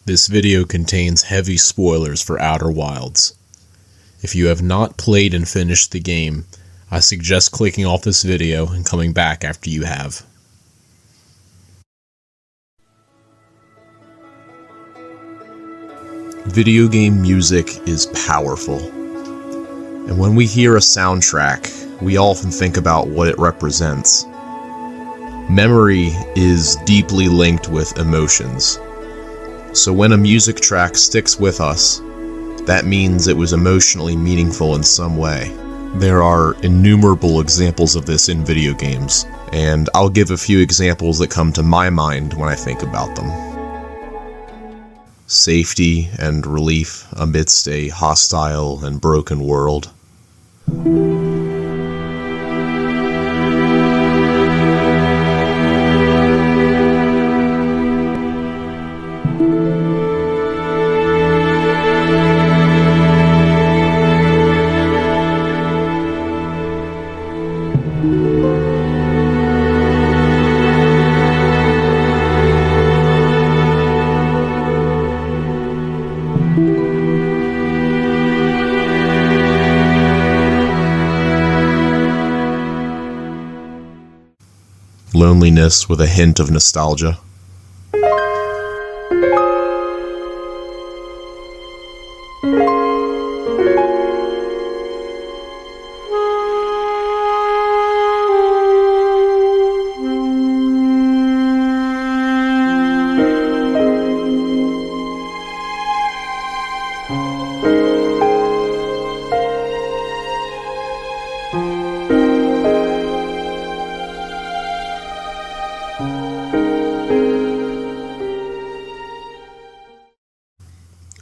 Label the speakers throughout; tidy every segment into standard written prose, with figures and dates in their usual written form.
Speaker 1: This video contains heavy spoilers for Outer Wilds. If you have not played and finished the game, I suggest clicking off this video and coming back after you have. Video game music is powerful, and when we hear a soundtrack, we often think about what it represents. Memory is deeply linked with emotions. So when a music track sticks with us, that means it was emotionally meaningful in some way. There are innumerable examples of this in video games, and I'll give a few examples that come to my mind when I think about them. Safety and relief amidst a hostile and broken world. Loneliness with a hint of nostalgia.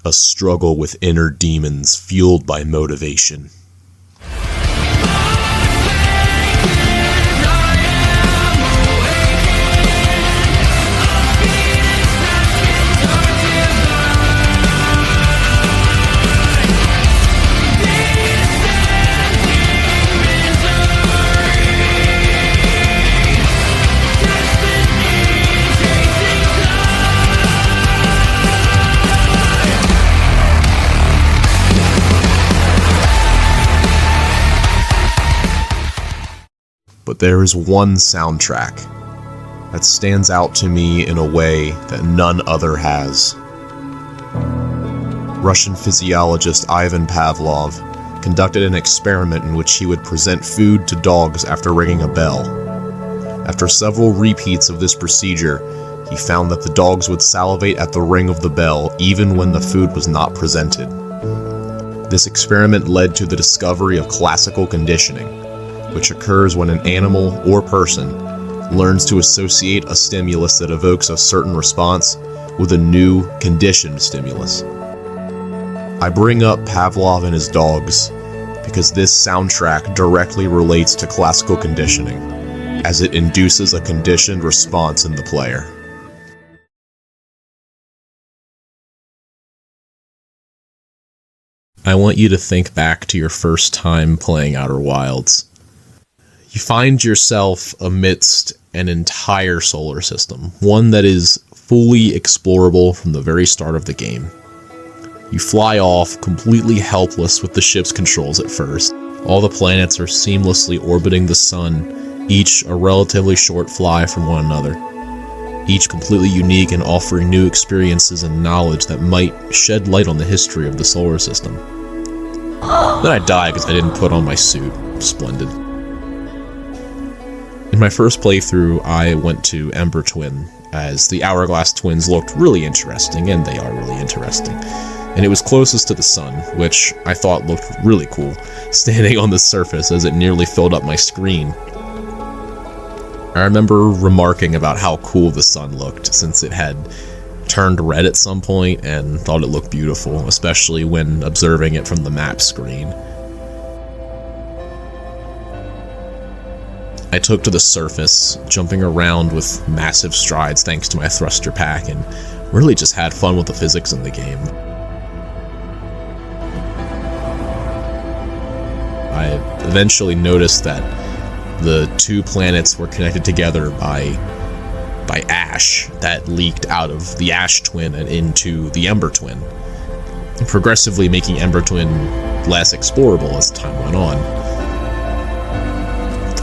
Speaker 1: A struggle with inner demons fueled by motivation. But there is one soundtrack that stands out to me in a way that none other has. Russian physiologist Ivan Pavlov conducted an experiment in which he would present food to dogs after ringing a bell. After several repeats of this procedure, he found that the dogs would salivate at the ring of the bell even when the food was not presented. This experiment led to the discovery of classical conditioning, which occurs when an animal or person learns to associate a stimulus that evokes a certain response with a new, conditioned stimulus. I bring up Pavlov and his dogs because this soundtrack directly relates to classical conditioning, as it induces a conditioned response in the player. I want you to think back to your first time playing Outer Wilds. You find yourself amidst an entire solar system, one that is fully explorable from the very start of the game. You fly off, completely helpless with the ship's controls at first. All the planets are seamlessly orbiting the sun, each a relatively short fly from one another, each completely unique and offering new experiences and knowledge that might shed light on the history of the solar system. Then I die because I didn't put on my suit. Splendid. In my first playthrough, I went to Ember Twin, as the Hourglass Twins looked really interesting, and they are really interesting. And it was closest to the sun, which I thought looked really cool, standing on the surface as it nearly filled up my screen. I remember remarking about how cool the sun looked, since it had turned red at some point, and thought it looked beautiful, especially when observing it from the map screen. I took to the surface, jumping around with massive strides thanks to my thruster pack, and really just had fun with the physics in the game. I eventually noticed that the two planets were connected together by by ash that leaked out of the ash twin and into the ember twin, progressively making ember twin less explorable as time went on.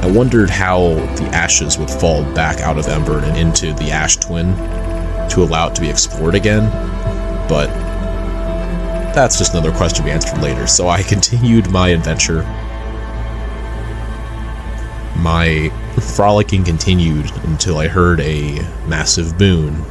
Speaker 1: I wondered how the ashes would fall back out of ember and into the ash twin to allow it to be explored again, but that's just another question to be answered later. So I continued my adventure. My frolicking continued until I heard a massive boom.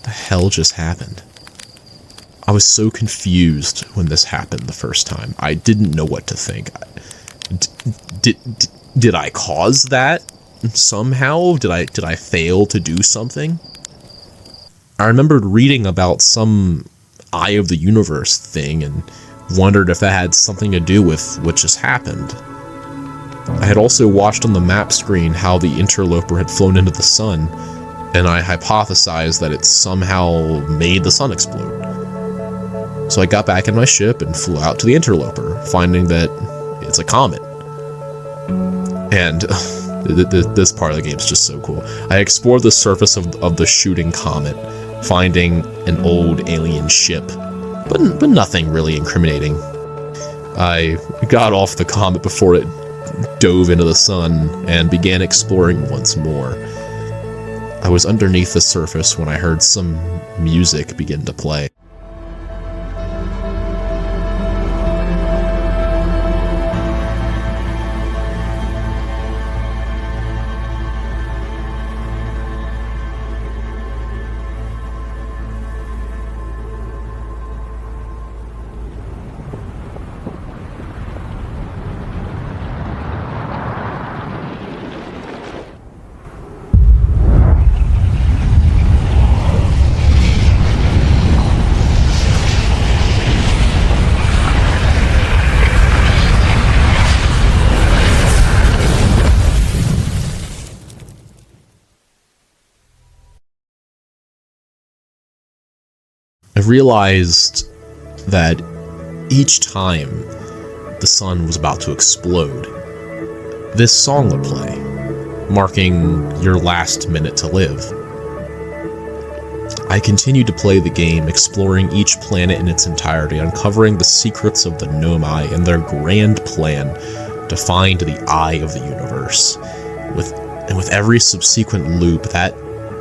Speaker 1: The hell just happened? I was so confused when this happened the first time. I didn't know what to think. Did I cause that somehow? Did I fail to do something? I remembered reading about some Eye of the Universe thing and wondered if that had something to do with what just happened. I had also watched on the map screen how the interloper had flown into the sun, and I hypothesized that it somehow made the sun explode. So I got back in my ship and flew out to the interloper, finding that it's a comet. And this part of the game is just so cool. I explored the surface of the shooting comet, finding an old alien ship, but nothing really incriminating. I got off the comet before it dove into the sun and began exploring once more. I was underneath the surface when I heard some music begin to play. I realized that each time the sun was about to explode, this song would play, marking your last minute to live. I continued to play the game, exploring each planet in its entirety, uncovering the secrets of the Nomai and their grand plan to find the Eye of the Universe. With every subsequent loop, that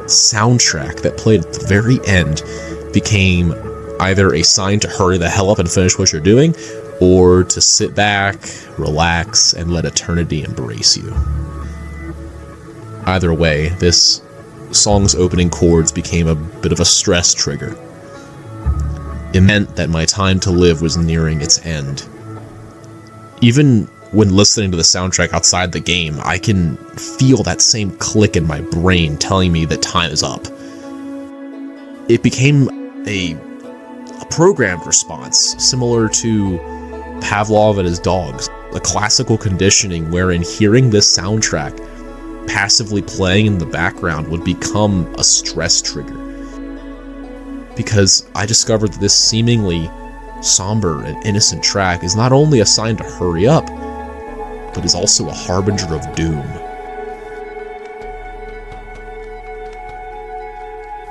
Speaker 1: soundtrack that played at the very end became either a sign to hurry the hell up and finish what you're doing, or to sit back, relax, and let eternity embrace you. Either way, this song's opening chords became a bit of a stress trigger. It meant that my time to live was nearing its end. Even when listening to the soundtrack outside the game, I can feel that same click in my brain telling me that time is up. It became a programmed response, similar to Pavlov and his dogs, a classical conditioning wherein hearing this soundtrack passively playing in the background would become a stress trigger. Because I discovered that this seemingly somber and innocent track is not only a sign to hurry up, but is also a harbinger of doom.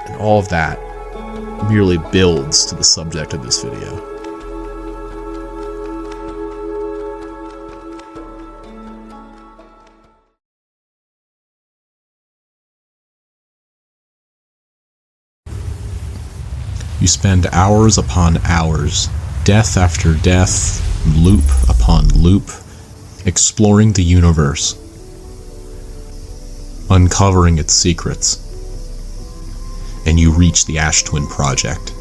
Speaker 1: And all of that merely builds to the subject of this video. You spend hours upon hours, death after death, loop upon loop, exploring the universe, uncovering its secrets. And you reach the Ash Twin Project,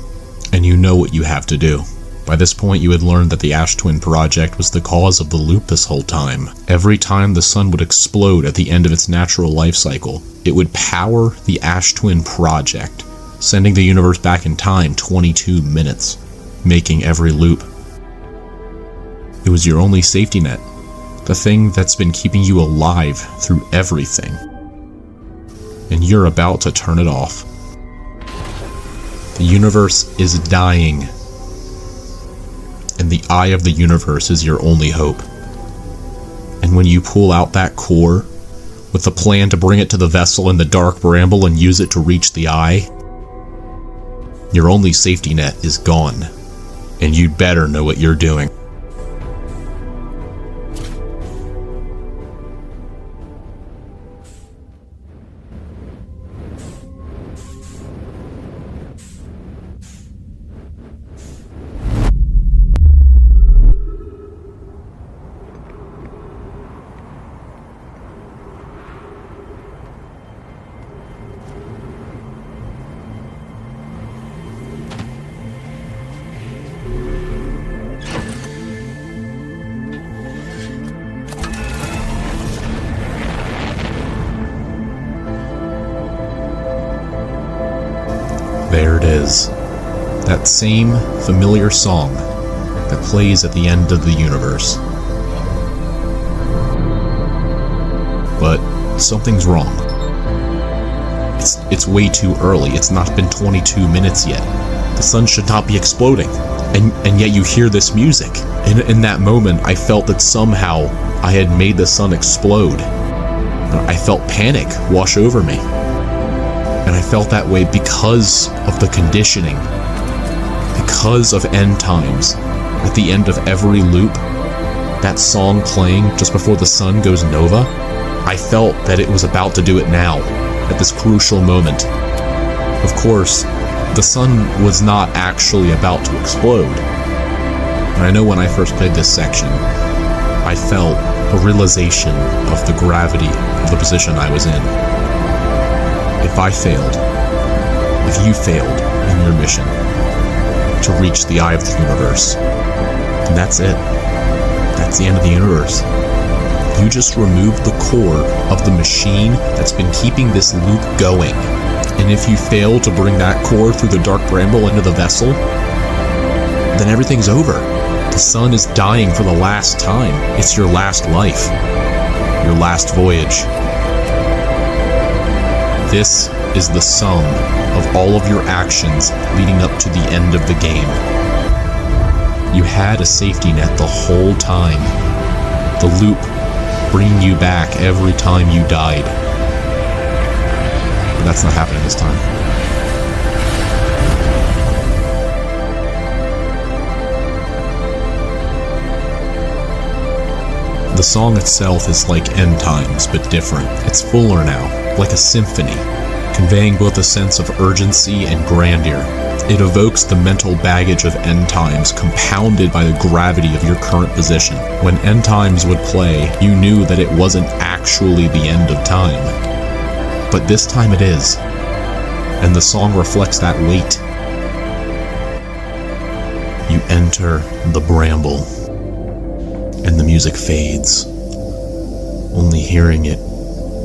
Speaker 1: and you know what you have to do. By this point, you had learned that the Ash Twin Project was the cause of the loop this whole time. Every time the sun would explode at the end of its natural life cycle, it would power the Ash Twin Project, sending the universe back in time 22 minutes, making every loop. It was your only safety net, the thing that's been keeping you alive through everything. And you're about to turn it off. The universe is dying, and the eye of the universe is your only hope. And when you pull out that core, with the plan to bring it to the vessel in the dark bramble and use it to reach the eye, your only safety net is gone, and you'd better know what you're doing. There it is. That same familiar song that plays at the end of the universe. But something's wrong. It's way too early. It's not been 22 minutes yet. The sun should not be exploding. And yet you hear this music. In that moment, I felt that somehow I had made the sun explode. I felt panic wash over me. And I felt that way because of the conditioning. Because of end times. At the end of every loop, that song playing just before the sun goes nova, I felt that it was about to do it now, at this crucial moment. Of course, the sun was not actually about to explode. And I know when I first played this section, I felt a realization of the gravity of the position I was in. If I failed, if you failed in your mission to reach the eye of the universe, then that's it. That's the end of the universe. You just removed the core of the machine that's been keeping this loop going. And if you fail to bring that core through the dark bramble into the vessel, then everything's over. The sun is dying for the last time. It's your last life. Your last voyage. This is the sum of all of your actions leading up to the end of the game. You had a safety net the whole time. The loop bringing you back every time you died. But that's not happening this time. The song itself is like End Times, but different. It's fuller now, like a symphony, conveying both a sense of urgency and grandeur. It evokes the mental baggage of End Times, compounded by the gravity of your current position. When End Times would play, you knew that it wasn't actually the end of time. But this time it is, and the song reflects that weight. You enter the bramble, and the music fades, only hearing it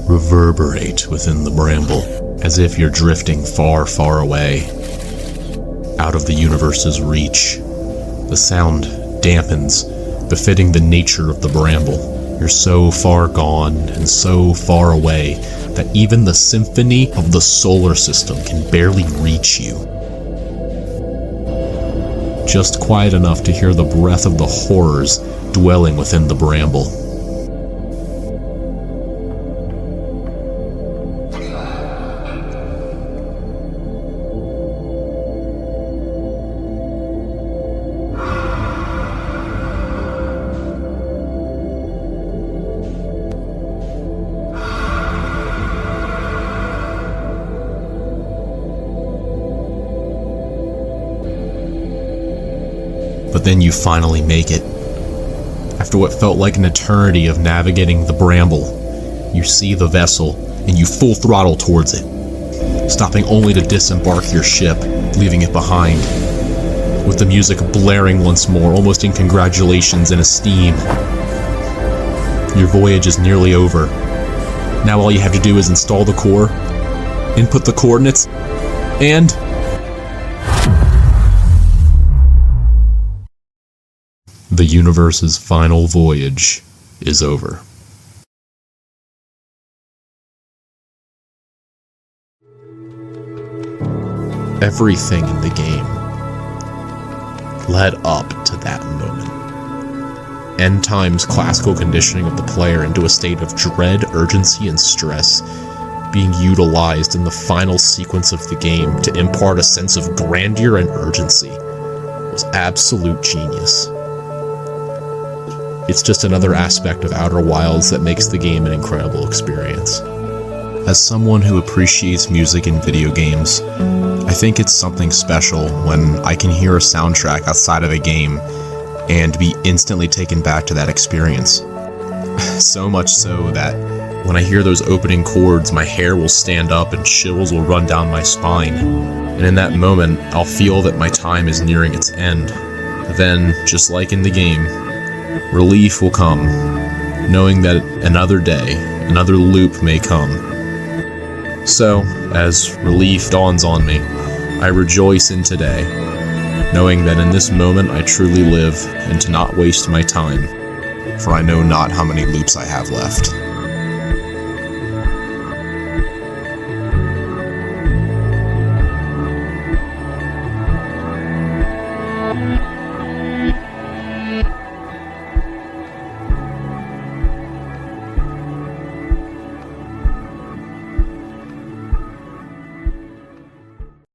Speaker 1: reverberate within the bramble, as if you're drifting far, far away, out of the universe's reach. The sound dampens, befitting the nature of the bramble. You're so far gone and so far away that even the symphony of the solar system can barely reach you. Just quiet enough to hear the breath of the horrors dwelling within the bramble. But then you finally make it. After what felt like an eternity of navigating the bramble, you see the vessel, and you full throttle towards it, stopping only to disembark your ship, leaving it behind. with the music blaring once more, almost in congratulations and esteem. Your voyage is nearly over. Now all you have to do is install the core, input the coordinates, and... the universe's final voyage is over. Everything in the game led up to that moment. End times classical conditioning of the player into a state of dread, urgency, and stress being utilized in the final sequence of the game to impart a sense of grandeur and urgency was absolute genius. It's just another aspect of Outer Wilds that makes the game an incredible experience. As someone who appreciates music in video games, I think it's something special when I can hear a soundtrack outside of a game and be instantly taken back to that experience. So much so that when I hear those opening chords, my hair will stand up and chills will run down my spine. And in that moment, I'll feel that my time is nearing its end. Then, just like in the game, relief will come, knowing that another day, another loop may come. So, as relief dawns on me, I rejoice in today, knowing that in this moment I truly live, and to not waste my time, for I know not how many loops I have left.